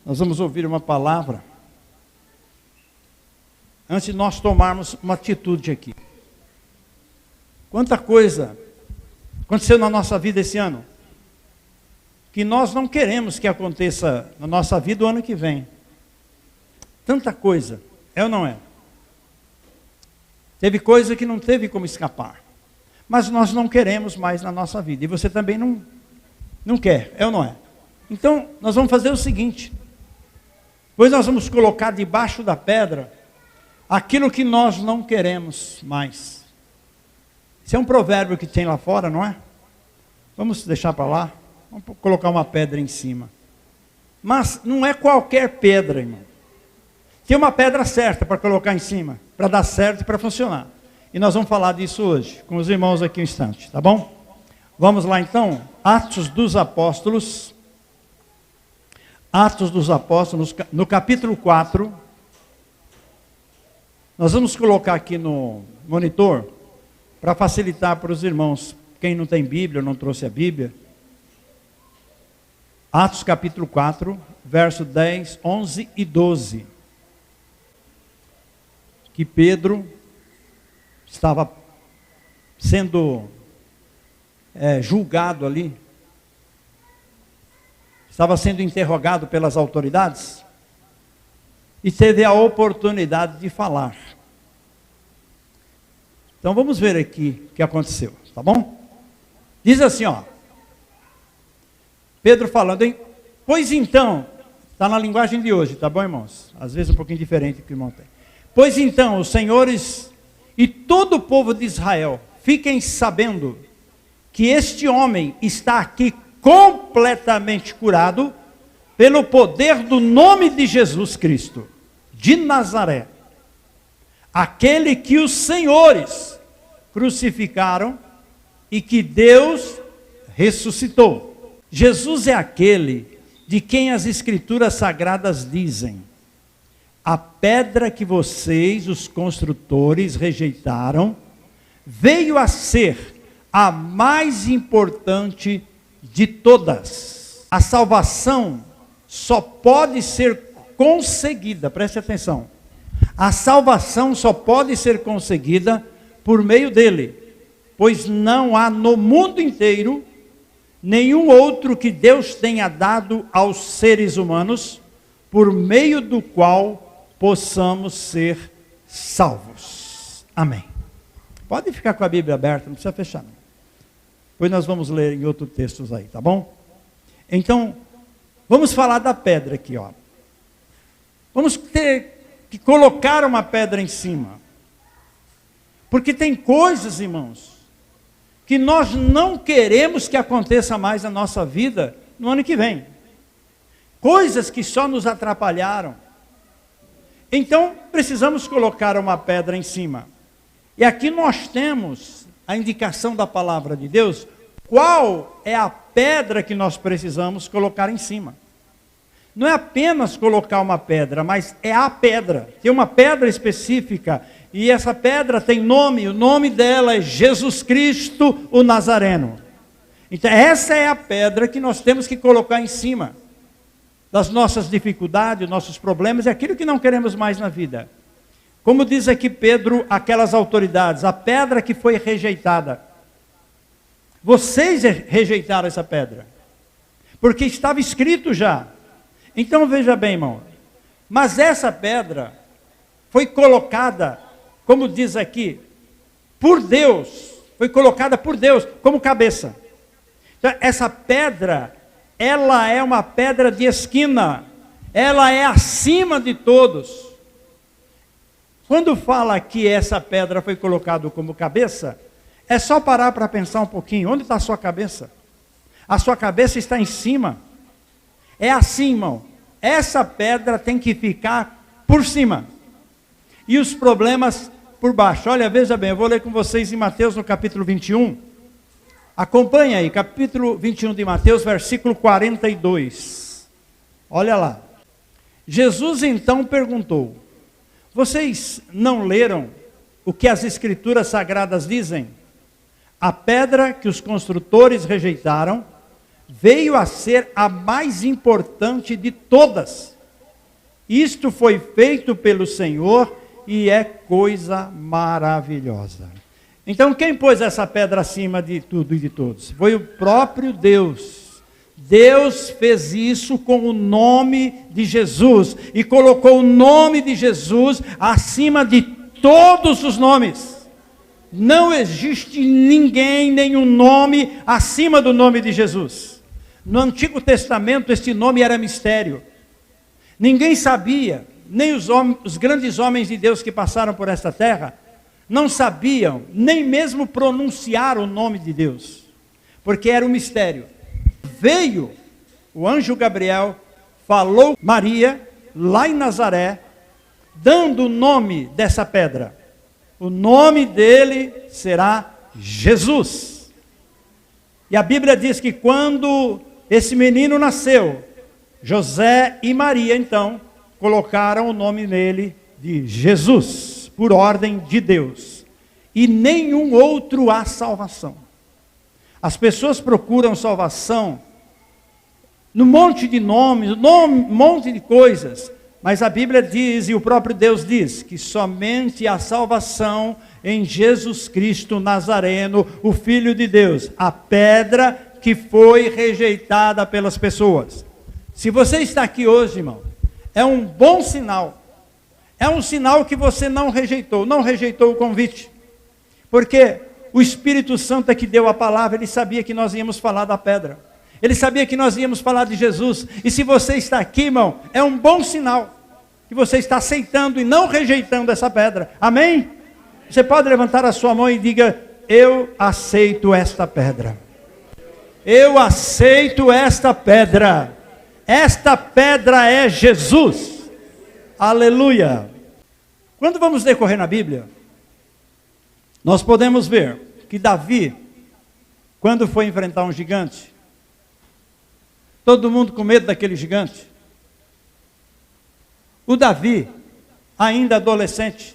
Nós vamos ouvir uma palavra antes de nós tomarmos uma atitude aqui. Quanta coisa aconteceu na nossa vida esse ano, que nós não queremos que aconteça na nossa vida o ano que vem. Tanta coisa, é ou não é? Teve coisa que não teve como escapar, mas nós não queremos mais na nossa vida, e você também não quer, é ou não é? Então, nós vamos fazer o seguinte, pois nós vamos colocar debaixo da pedra aquilo que nós não queremos mais. Isso é um provérbio que tem lá fora, não é? Vamos deixar para lá, vamos colocar uma pedra em cima. Mas não é qualquer pedra, irmão. Tem uma pedra certa para colocar em cima, para dar certo e para funcionar. E nós vamos falar disso hoje, com os irmãos aqui um instante, tá bom? Vamos lá então, Atos dos Apóstolos. Atos dos Apóstolos, no capítulo 4. Nós vamos colocar aqui no monitor, para facilitar para os irmãos, quem não tem Bíblia, não trouxe a Bíblia. Atos capítulo 4, verso 10, 11 e 12. Que Pedro estava sendo julgado ali, estava sendo interrogado pelas autoridades, e teve a oportunidade de falar. Então vamos ver aqui o que aconteceu, tá bom? Diz assim, ó, Pedro falando, hein? Pois então, está na linguagem de hoje, tá bom, irmãos? Às vezes um pouquinho diferente do que o irmão tem. Pois então, os senhores e todo o povo de Israel, fiquem sabendo que este homem está aqui completamente curado pelo poder do nome de Jesus Cristo, de Nazaré, aquele que os senhores crucificaram e que Deus ressuscitou. Jesus é aquele de quem as Escrituras Sagradas dizem: a pedra que vocês, os construtores, rejeitaram, veio a ser a mais importante de todas. A salvação só pode ser conseguida, preste atenção, a salvação só pode ser conseguida por meio dele, pois não há no mundo inteiro nenhum outro que Deus tenha dado aos seres humanos, por meio do qual possamos ser salvos. Amém. Pode ficar com a Bíblia aberta, não precisa fechar não. Depois nós vamos ler em outros textos aí, tá bom? Então, vamos falar da pedra aqui, ó. Vamos ter que colocar uma pedra em cima. Porque tem coisas, irmãos, que nós não queremos que aconteça mais na nossa vida no ano que vem. Coisas que só nos atrapalharam. Então, precisamos colocar uma pedra em cima. E aqui nós temos a indicação da palavra de Deus, qual é a pedra que nós precisamos colocar em cima. Não é apenas colocar uma pedra, mas é a pedra. Tem uma pedra específica, e essa pedra tem nome, o nome dela é Jesus Cristo, o Nazareno. Então, essa é a pedra que nós temos que colocar em cima das nossas dificuldades, nossos problemas, e aquilo que não queremos mais na vida. Como diz aqui Pedro, aquelas autoridades, a pedra que foi rejeitada. Vocês rejeitaram essa pedra, porque estava escrito já. Então veja bem, irmão, mas essa pedra foi colocada, como diz aqui, por Deus, foi colocada por Deus como cabeça. Então, essa pedra, ela é uma pedra de esquina, ela é acima de todos. Quando fala que essa pedra foi colocada como cabeça, é só parar para pensar um pouquinho, onde está a sua cabeça? A sua cabeça está em cima. É assim, irmão, essa pedra tem que ficar por cima, e os problemas por baixo. Olha, veja bem, eu vou ler com vocês em Mateus no capítulo 21, acompanha aí, capítulo 21 de Mateus, versículo 42, olha lá. Jesus então perguntou: vocês não leram o que as Escrituras Sagradas dizem? A pedra que os construtores rejeitaram veio a ser a mais importante de todas. Isto foi feito pelo Senhor e é coisa maravilhosa. Então, quem pôs essa pedra acima de tudo e de todos? Foi o próprio Deus. Deus fez isso com o nome de Jesus e colocou o nome de Jesus acima de todos os nomes. Não existe ninguém, nenhum nome acima do nome de Jesus. No Antigo Testamento, este nome era mistério. Ninguém sabia, nem os grandes homens de Deus que passaram por esta terra, não sabiam, nem mesmo pronunciar o nome de Deus, porque era um mistério. Veio o anjo Gabriel, falou Maria, lá em Nazaré, dando o nome dessa pedra. O nome dele será Jesus. E a Bíblia diz que quando esse menino nasceu, José e Maria, então, colocaram o nome nele de Jesus, por ordem de Deus. E nenhum outro há salvação. As pessoas procuram salvação num monte de nomes, num monte de coisas, mas a Bíblia diz, e o próprio Deus diz, que somente há salvação em Jesus Cristo Nazareno, o Filho de Deus, a pedra que foi rejeitada pelas pessoas. Se você está aqui hoje, irmão, é um bom sinal. É um sinal que você não rejeitou o convite. Porque o Espírito Santo é que deu a palavra, ele sabia que nós íamos falar da pedra. Ele sabia que nós íamos falar de Jesus. E se você está aqui, irmão, é um bom sinal que você está aceitando e não rejeitando essa pedra. Amém? Você pode levantar a sua mão e diga: eu aceito esta pedra. Eu aceito esta pedra. Esta pedra é Jesus. Aleluia. Quando vamos decorrer na Bíblia, nós podemos ver que Davi, quando foi enfrentar um gigante, todo mundo com medo daquele gigante. O Davi, ainda adolescente,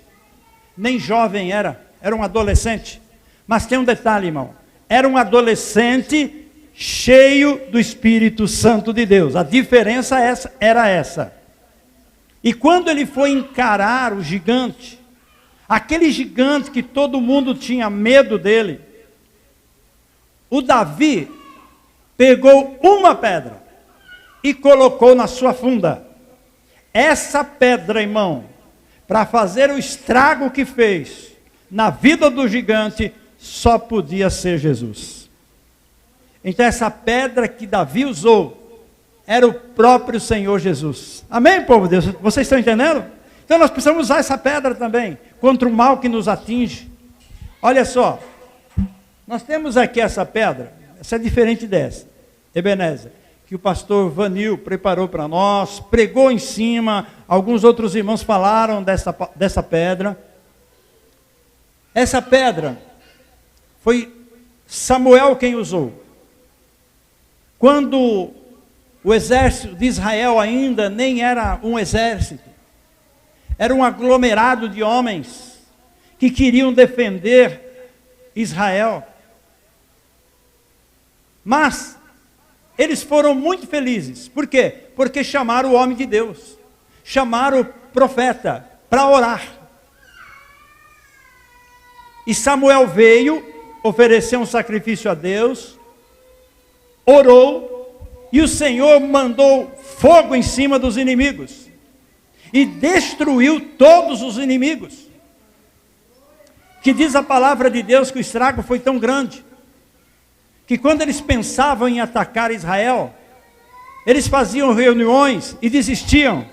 nem jovem era um adolescente. Mas tem um detalhe, irmão. Era um adolescente cheio do Espírito Santo de Deus. A diferença era essa. E quando ele foi encarar o gigante, aquele gigante que todo mundo tinha medo dele, o Davi pegou uma pedra e colocou na sua funda. Essa pedra, irmão, para fazer o estrago que fez na vida do gigante, só podia ser Jesus. Então essa pedra que Davi usou era o próprio Senhor Jesus. Amém, povo de Deus? Vocês estão entendendo? Então nós precisamos usar essa pedra também contra o mal que nos atinge. Olha só, nós temos aqui essa pedra, essa é diferente dessa, Ebenezer, que o pastor Vanil preparou para nós, pregou em cima, alguns outros irmãos falaram dessa pedra. Essa pedra foi Samuel quem usou. Quando o exército de Israel ainda nem era um exército, era um aglomerado de homens que queriam defender Israel. Mas eles foram muito felizes. Por quê? Porque chamaram o homem de Deus, chamaram o profeta para orar. E Samuel veio, ofereceu um sacrifício a Deus, orou, e o Senhor mandou fogo em cima dos inimigos, e destruiu todos os inimigos. Que diz a palavra de Deus que o estrago foi tão grande, que quando eles pensavam em atacar Israel, eles faziam reuniões e desistiam,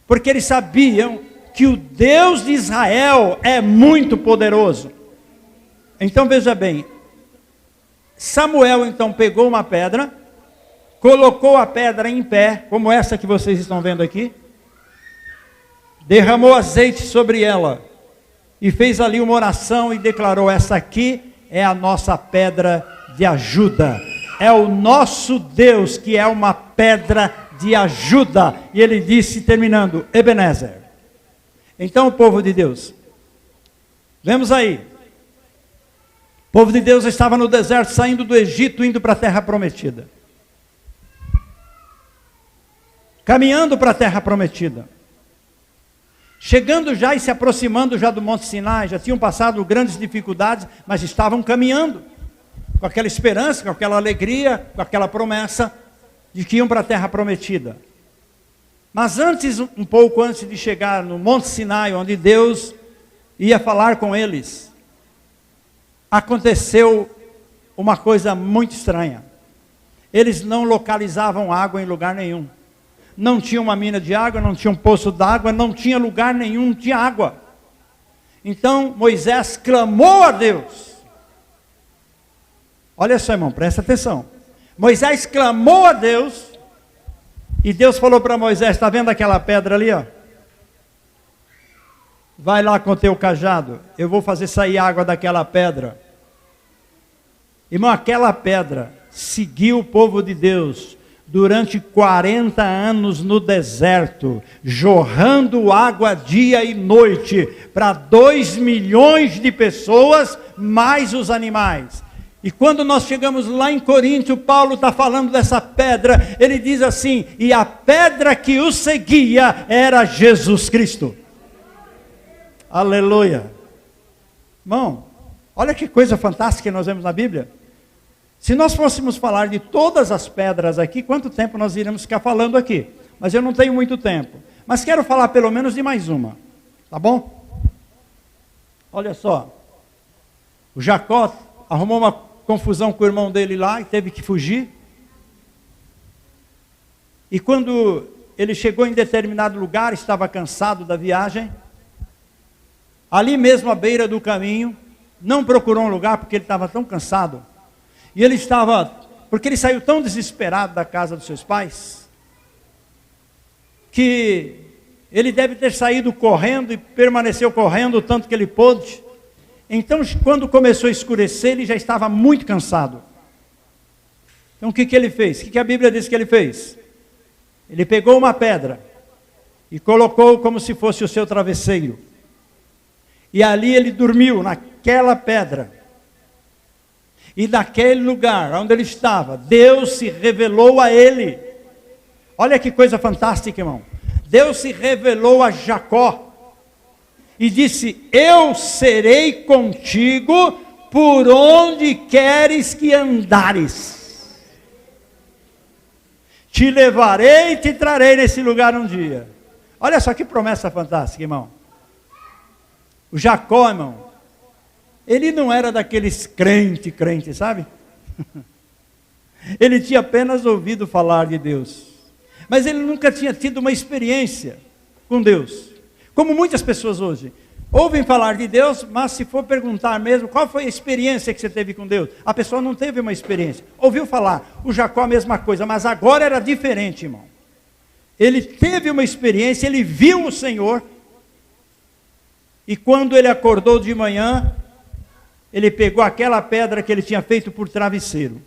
porque eles sabiam que o Deus de Israel é muito poderoso. Então veja bem, Samuel então pegou uma pedra, colocou a pedra em pé, como essa que vocês estão vendo aqui, derramou azeite sobre ela, e fez ali uma oração e declarou: essa aqui é a nossa pedra de ajuda, é o nosso Deus que é uma pedra de ajuda. E ele disse, terminando, Ebenezer. Então o povo de Deus, vemos aí, o povo de Deus estava no deserto, saindo do Egito, indo para a terra prometida. caminhando para a terra prometida. Chegando já e se aproximando já do Monte Sinai, já tinham passado grandes dificuldades, mas estavam caminhando, com aquela esperança, com aquela alegria, com aquela promessa de que iam para a terra prometida. Mas antes, um pouco antes de chegar no Monte Sinai, onde Deus ia falar com eles, aconteceu uma coisa muito estranha. Eles não localizavam água em lugar nenhum. Não tinha uma mina de água, não tinha um poço d'água, não tinha lugar nenhum de água. Então Moisés clamou a Deus. Olha só, irmão, presta atenção. Moisés clamou a Deus, e Deus falou para Moisés: está vendo aquela pedra ali, ó? Vai lá com o teu cajado, eu vou fazer sair água daquela pedra. Irmão, aquela pedra seguiu o povo de Deus durante 40 anos no deserto, jorrando água dia e noite, para 2 milhões de pessoas, mais os animais. E quando nós chegamos lá em Coríntio, Paulo está falando dessa pedra, ele diz assim: e a pedra que o seguia era Jesus Cristo. Aleluia. Irmão, olha que coisa fantástica que nós vemos na Bíblia. Se nós fôssemos falar de todas as pedras aqui, quanto tempo nós iríamos ficar falando aqui? Mas eu não tenho muito tempo. Mas quero falar pelo menos de mais uma. Tá bom? Olha só. O Jacó arrumou uma confusão com o irmão dele lá e teve que fugir. E quando ele chegou em determinado lugar, estava cansado da viagem. Ali mesmo à beira do caminho, não procurou um lugar porque ele estava tão cansado. E ele estava, porque ele saiu tão desesperado da casa dos seus pais, que ele deve ter saído correndo e permaneceu correndo o tanto que ele pôde. Então, quando começou a escurecer, ele já estava muito cansado. Então, o que ele fez? O que a Bíblia diz que ele fez? Ele pegou uma pedra e colocou como se fosse o seu travesseiro. E ali ele dormiu, naquela pedra. E daquele lugar onde ele estava, Deus se revelou a ele. Olha que coisa fantástica, irmão. Deus se revelou a Jacó e disse: eu serei contigo por onde queres que andares. Te levarei e te trarei nesse lugar um dia. Olha só que promessa fantástica, irmão. O Jacó, irmão, ele não era daqueles crente, sabe? Ele tinha apenas ouvido falar de Deus. Mas ele nunca tinha tido uma experiência com Deus. Como muitas pessoas hoje. Ouvem falar de Deus, mas se for perguntar mesmo, qual foi a experiência que você teve com Deus? A pessoa não teve uma experiência. Ouviu falar. O Jacó a mesma coisa, mas agora era diferente, irmão. Ele teve uma experiência, ele viu o Senhor. E quando ele acordou de manhã, ele pegou aquela pedra que ele tinha feito por travesseiro.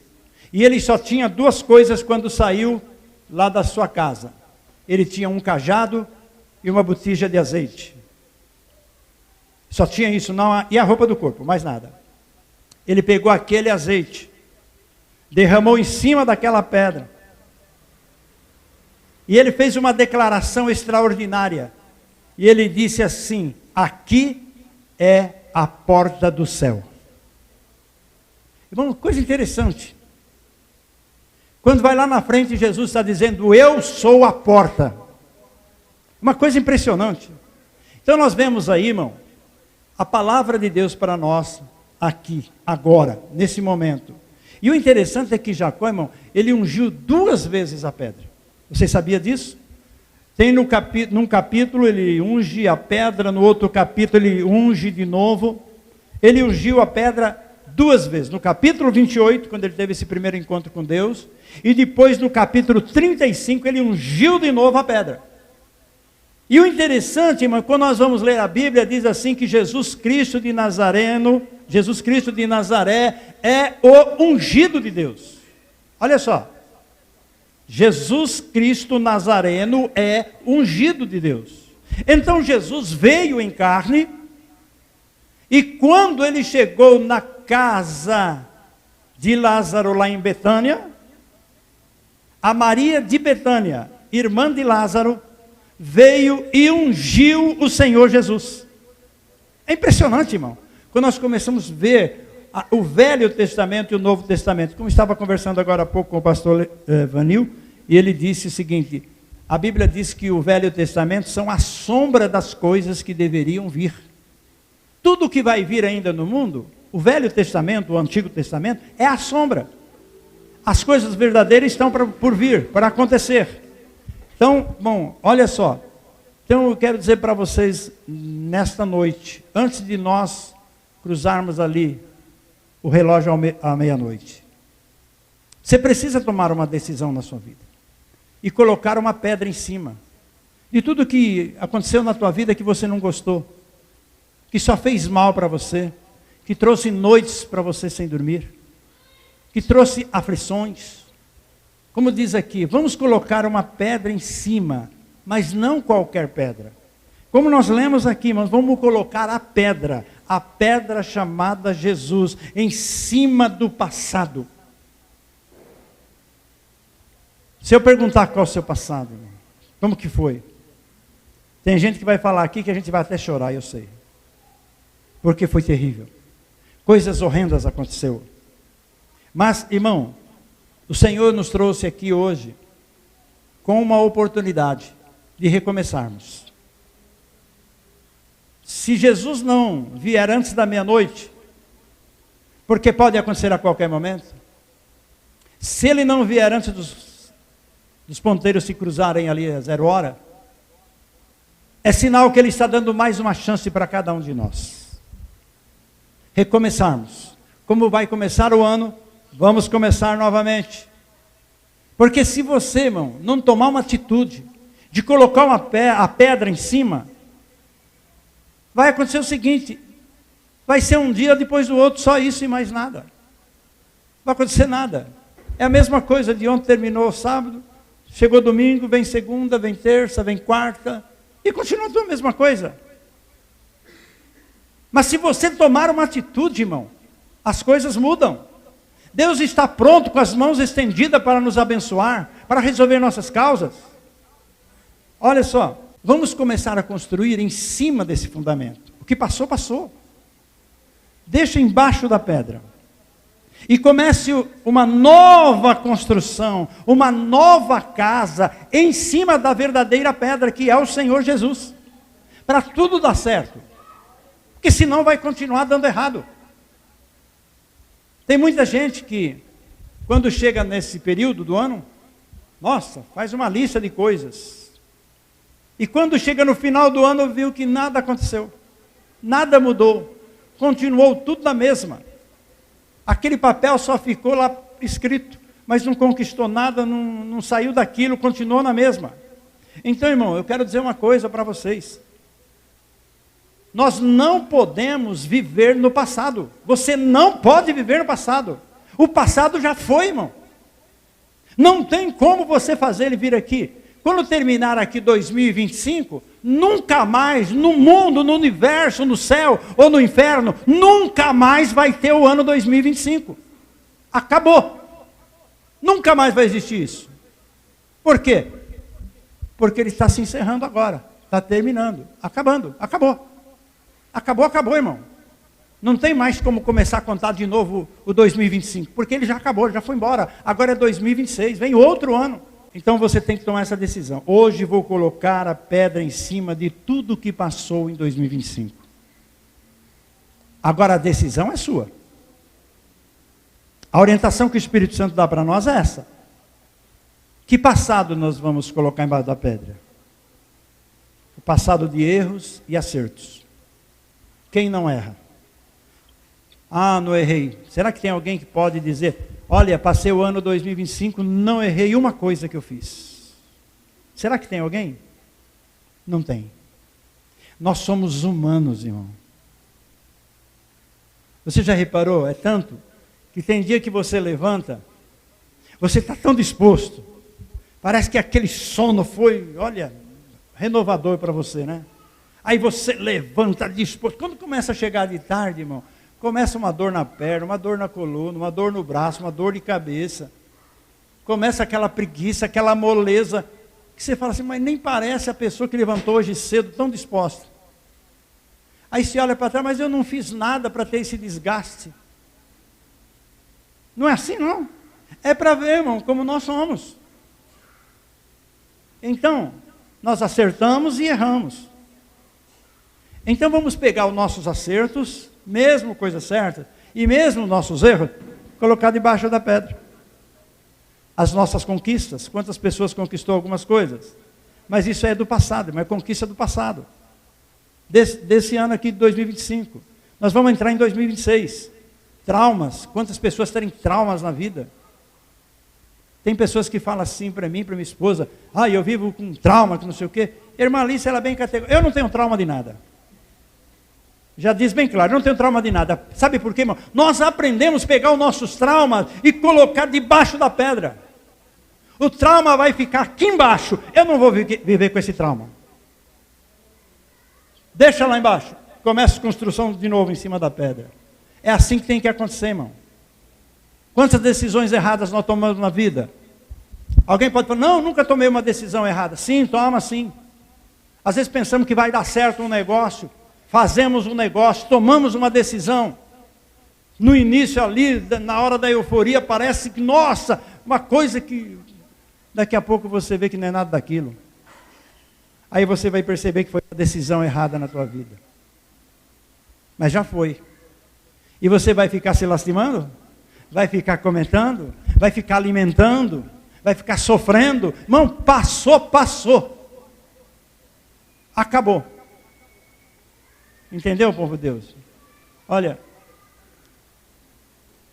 E ele só tinha 2 coisas quando saiu lá da sua casa. Ele tinha um cajado e uma botija de azeite. Só tinha isso, não, e a roupa do corpo, mais nada. Ele pegou aquele azeite, derramou em cima daquela pedra. E ele fez uma declaração extraordinária. E ele disse assim: aqui é a porta do céu. Irmão, coisa interessante. Quando vai lá na frente, Jesus está dizendo: eu sou a porta. Uma coisa impressionante. Então nós vemos aí, irmão, a palavra de Deus para nós, aqui, agora, nesse momento. E o interessante é que Jacó, irmão, ele ungiu 2 vezes a pedra. Você sabia disso? Tem num capítulo ele unge a pedra, no outro capítulo ele unge de novo. Ele ungiu a pedra 2 vezes. No capítulo 28, quando ele teve esse primeiro encontro com Deus. E depois no capítulo 35, ele ungiu de novo a pedra. E o interessante, irmão, quando nós vamos ler a Bíblia, diz assim que Jesus Cristo de Nazaré é o ungido de Deus. Olha só. Jesus Cristo Nazareno é ungido de Deus. Então Jesus veio em carne, e quando ele chegou na casa de Lázaro lá em Betânia, a Maria de Betânia irmã de Lázaro, veio e ungiu o Senhor Jesus. É impressionante, irmão, quando nós começamos a ver o Velho Testamento e o Novo Testamento. Como estava conversando agora há pouco com o pastor Vanil, e ele disse o seguinte: a Bíblia diz que o Velho Testamento são a sombra das coisas que deveriam vir. Tudo que vai vir ainda no mundo, o Velho Testamento, o Antigo Testamento, é a sombra. As coisas verdadeiras estão por vir, para acontecer. Então, bom, olha só. Então eu quero dizer para vocês, nesta noite, antes de nós cruzarmos ali o relógio à meia-noite, você precisa tomar uma decisão na sua vida. E colocar uma pedra em cima de tudo que aconteceu na tua vida que você não gostou, que só fez mal para você, que trouxe noites para você sem dormir, que trouxe aflições. Como diz aqui, vamos colocar uma pedra em cima, mas não qualquer pedra. Como nós lemos aqui, mas vamos colocar a pedra chamada Jesus, em cima do passado. Se eu perguntar qual é o seu passado, como que foi? Tem gente que vai falar aqui que a gente vai até chorar, eu sei. Porque foi terrível. Coisas horrendas aconteceram. Mas, irmão, o Senhor nos trouxe aqui hoje com uma oportunidade de recomeçarmos. Se Jesus não vier antes da meia-noite, porque pode acontecer a qualquer momento, se Ele não vier antes dos ponteiros se cruzarem ali a 0 hora, é sinal que Ele está dando mais uma chance para cada um de nós. Recomeçarmos. Como vai começar o ano, vamos começar novamente. Porque se você, irmão, não tomar uma atitude de colocar a pedra em cima, vai acontecer o seguinte: vai ser um dia depois do outro, só isso e mais nada. Não vai acontecer nada. É a mesma coisa de ontem, terminou o sábado, chegou domingo, vem segunda, vem terça, vem quarta, e continua tudo a mesma coisa. Mas se você tomar uma atitude, irmão, as coisas mudam. Deus está pronto com as mãos estendidas para nos abençoar, para resolver nossas causas. Olha só, vamos começar a construir em cima desse fundamento. O que passou, passou. Deixa embaixo da pedra. E comece uma nova construção, uma nova casa, em cima da verdadeira pedra, que é o Senhor Jesus. Para tudo dar certo. Porque senão vai continuar dando errado. Tem muita gente que, quando chega nesse período do ano, nossa, faz uma lista de coisas. E quando chega no final do ano, viu que nada aconteceu. Nada mudou. Continuou tudo na mesma. Aquele papel só ficou lá escrito, mas não conquistou nada, não saiu daquilo, continuou na mesma. Então, irmão, eu quero dizer uma coisa para vocês. Nós não podemos viver no passado. Você não pode viver no passado. O passado já foi, irmão. Não tem como você fazer ele vir aqui. Quando terminar aqui 2025, nunca mais no mundo, no universo, no céu ou no inferno, nunca mais vai ter o ano 2025. Acabou. Nunca mais vai existir isso. Por quê? Porque ele está se encerrando agora. Está terminando. Acabando. Acabou. Acabou, irmão. Não tem mais como começar a contar de novo o 2025, porque ele já acabou, já foi embora. Agora é 2026, vem outro ano. Então você tem que tomar essa decisão. Hoje vou colocar a pedra em cima de tudo que passou em 2025. Agora a decisão é sua. A orientação que o Espírito Santo dá para nós é essa. Que passado nós vamos colocar embaixo da pedra? O passado de erros e acertos. Quem não erra? Ah, não errei. Será que tem alguém que pode dizer: olha, passei o ano 2025, não errei uma coisa que eu fiz? Será que tem alguém? Não tem. Nós somos humanos, irmão. Você já reparou? É tanto que tem dia que você levanta, você está tão disposto, parece que aquele sono foi, olha, renovador para você, né? Aí você levanta disposto. Quando começa a chegar de tarde, irmão, começa uma dor na perna, uma dor na coluna, uma dor no braço, uma dor de cabeça. Começa aquela preguiça, aquela moleza. que você fala assim, mas nem parece a pessoa que levantou hoje cedo, tão disposta. Aí você olha para trás, mas eu não fiz nada para ter esse desgaste. Não é assim, não. É para ver, irmão, como nós somos. Então, nós acertamos e erramos. Então vamos pegar os nossos acertos, mesmo coisa certa, e mesmo nossos erros, colocar debaixo da pedra. As nossas conquistas, quantas pessoas conquistou algumas coisas, mas isso é do passado, é uma conquista do passado. Desse ano aqui de 2025, nós vamos entrar em 2026. Traumas, quantas pessoas terem traumas na vida? Tem pessoas que falam assim para mim, para minha esposa, eu vivo com trauma, que não sei o quê. Irmã Alice, ela é bem categórica, eu não tenho trauma de nada. Já diz bem claro, eu não tenho trauma de nada. Sabe por quê, irmão? Nós aprendemos a pegar os nossos traumas e colocar debaixo da pedra. O trauma vai ficar aqui embaixo. Eu não vou viver com esse trauma. Deixa lá embaixo. Começa a construção de novo em cima da pedra. É assim que tem que acontecer, irmão. Quantas decisões erradas nós tomamos na vida? Alguém pode falar, não, nunca tomei uma decisão errada. Sim, toma sim. Às vezes pensamos que vai dar certo um negócio. Fazemos um negócio, tomamos uma decisão. No início ali, na hora da euforia, parece que, nossa, uma coisa que... Daqui a pouco você vê que não é nada daquilo. Aí você vai perceber que foi uma decisão errada na tua vida. Mas já foi. E você vai ficar se lastimando? Vai ficar comentando? Vai ficar alimentando? Vai ficar sofrendo? Irmão, passou. Acabou. Entendeu, povo de Deus? Olha,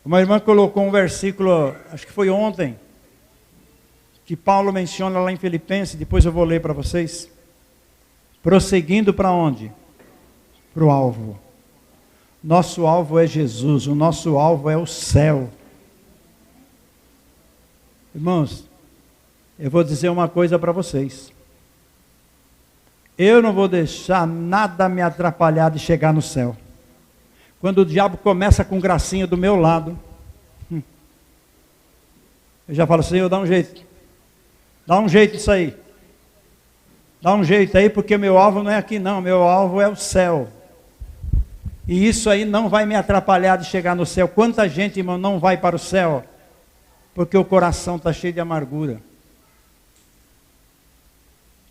uma irmã colocou um versículo, acho que foi ontem, que Paulo menciona lá em Filipenses, depois eu vou ler para vocês. Prosseguindo para onde? Para o alvo. Nosso alvo é Jesus, o nosso alvo é o céu. Irmãos, eu vou dizer uma coisa para vocês. Eu não vou deixar nada me atrapalhar de chegar no céu. Quando o diabo começa com gracinha do meu lado, eu já falo, Senhor, dá um jeito. Dá um jeito nisso aí. Dá um jeito aí, porque meu alvo não é aqui não, meu alvo é o céu. E isso aí não vai me atrapalhar de chegar no céu. Quanta gente, irmão, não vai para o céu, porque o coração está cheio de amargura.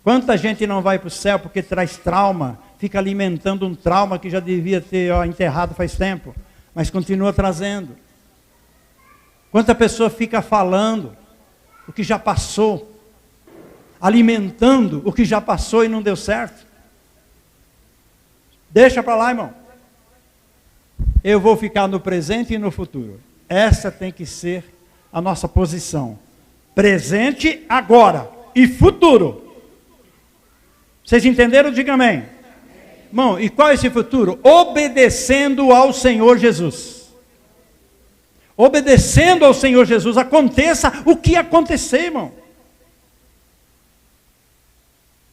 Quanta gente não vai para o céu porque traz trauma, fica alimentando um trauma que já devia ter enterrado faz tempo, mas continua trazendo. Quanta pessoa fica falando o que já passou, alimentando o que já passou e não deu certo. Deixa para lá, irmão. Eu vou ficar no presente e no futuro. Essa tem que ser a nossa posição. Presente agora e futuro. Vocês entenderam? Diga amém. Irmão, e qual é esse futuro? Obedecendo ao Senhor Jesus. Obedecendo ao Senhor Jesus, aconteça o que acontecer, irmão.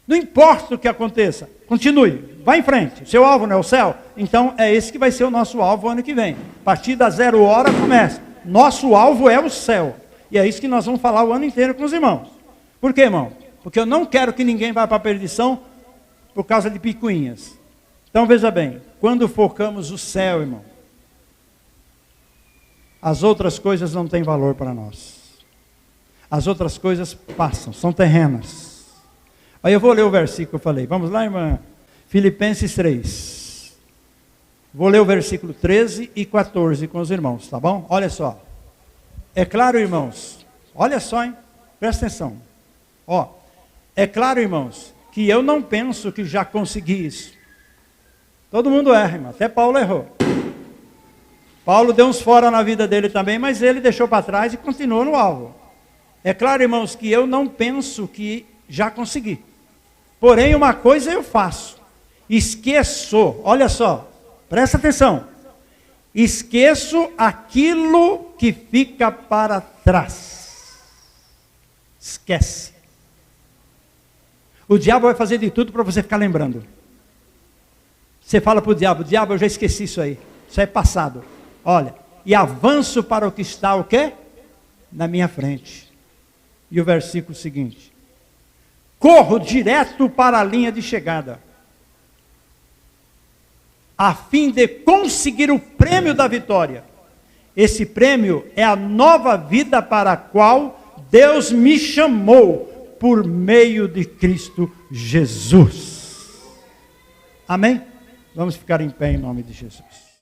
Não importa o que aconteça, continue, vá em frente. O seu alvo não é o céu? Então é esse que vai ser o nosso alvo ano que vem. A partir da 0 hora começa. Nosso alvo é o céu. E é isso que nós vamos falar o ano inteiro com os irmãos. Por quê, irmão? Porque eu não quero que ninguém vá para a perdição por causa de picuinhas. Então veja bem, quando focamos o céu, irmão, as outras coisas não têm valor para nós. As outras coisas passam, são terrenas. Aí eu vou ler o versículo que eu falei. Vamos lá, irmã? Filipenses 3. Vou ler o versículo 13 e 14 com os irmãos, tá bom? Olha só. É claro, irmãos, olha só, hein? Presta atenção. Ó, é claro, irmãos, que eu não penso que já consegui isso. Todo mundo erra, irmão. Até Paulo errou. Paulo deu uns fora na vida dele também, mas ele deixou para trás e continuou no alvo. É claro, irmãos, que eu não penso que já consegui. Porém, uma coisa eu faço. Esqueço, olha só, presta atenção. Esqueço aquilo que fica para trás. Esquece. O diabo vai fazer de tudo para você ficar lembrando. Você fala para o diabo, eu já esqueci isso aí. Isso é passado. Olha, e avanço para o que está, o quê? Na minha frente. E o versículo seguinte. corro direto para a linha de chegada, a fim de conseguir o prêmio da vitória. Esse prêmio é a nova vida para a qual Deus me chamou por meio de Cristo Jesus. Amém? Vamos ficar em pé em nome de Jesus.